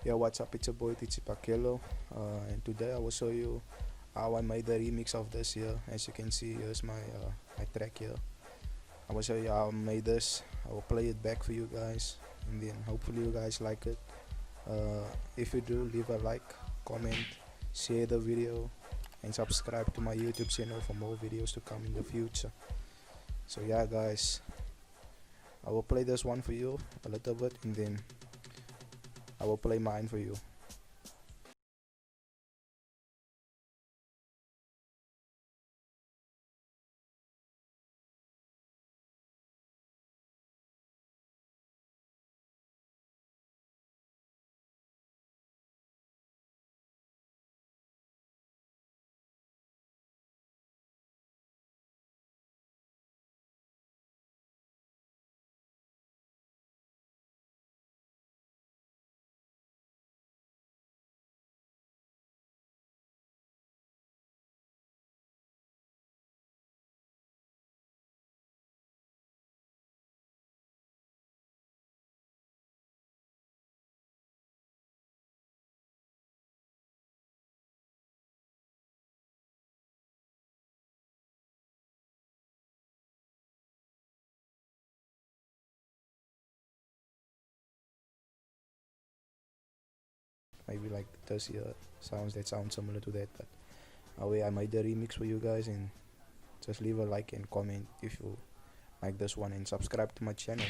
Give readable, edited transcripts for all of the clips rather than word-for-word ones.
Yo, what's up? It's your boy Tichi Pakelo, and today I will show you how I made the remix of this here. As you can see, here's my track here. I will show you how I made this. I will play it back for you guys, and then hopefully you guys like it. If you do, leave a like, comment, share the video, and subscribe to my YouTube channel for more videos to come in the future. So yeah, guys, I will play this one for you a little bit, and then I will play mine for you. Maybe like this here sounds that sound similar to that, but I made the remix for you guys, and just leave a like and comment if you like this one, and subscribe to my channel.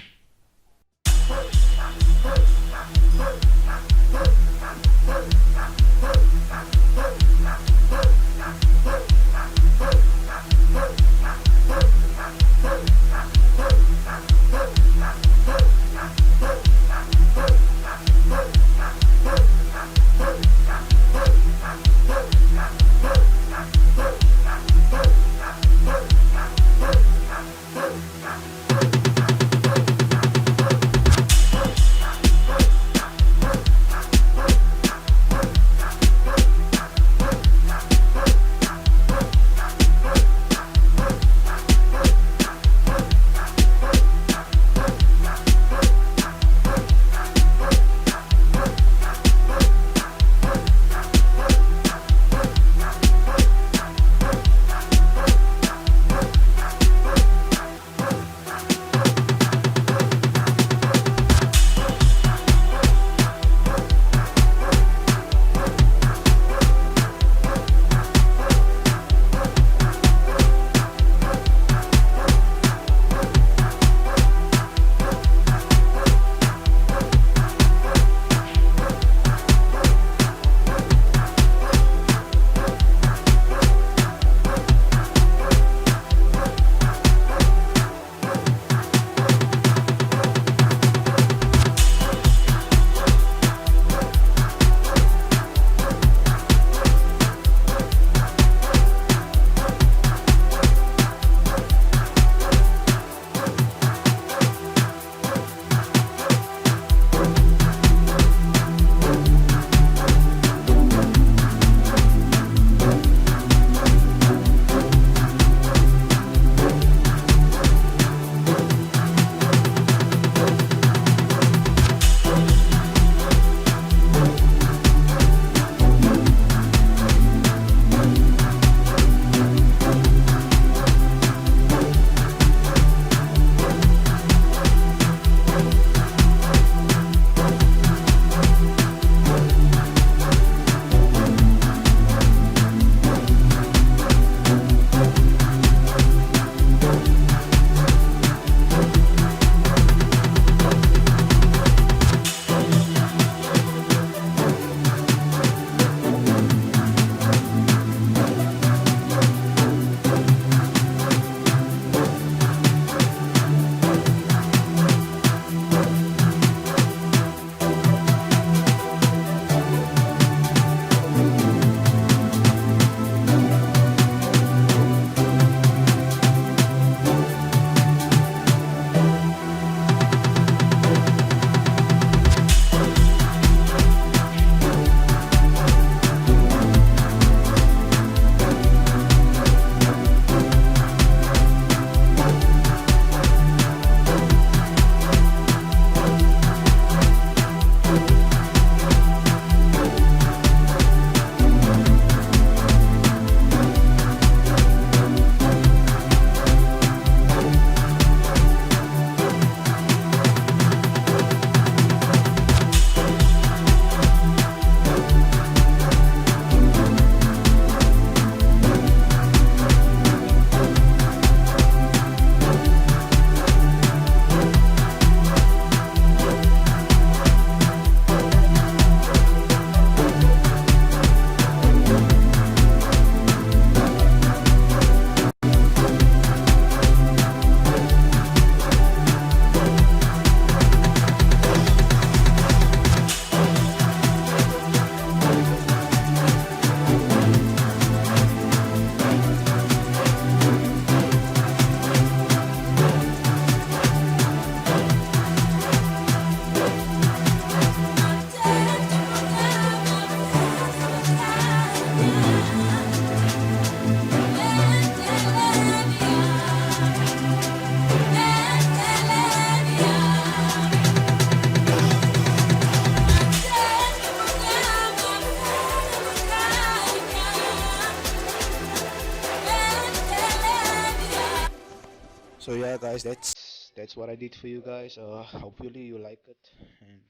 So yeah, guys, that's what I did for you guys. Hopefully you like it, and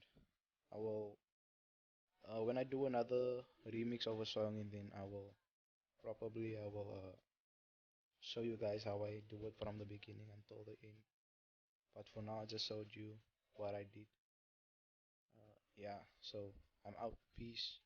I will when I do another remix of a song, and then I will show you guys how I do it from the beginning until the end. But for now, I just showed you what I did. Yeah, so I'm out. Peace.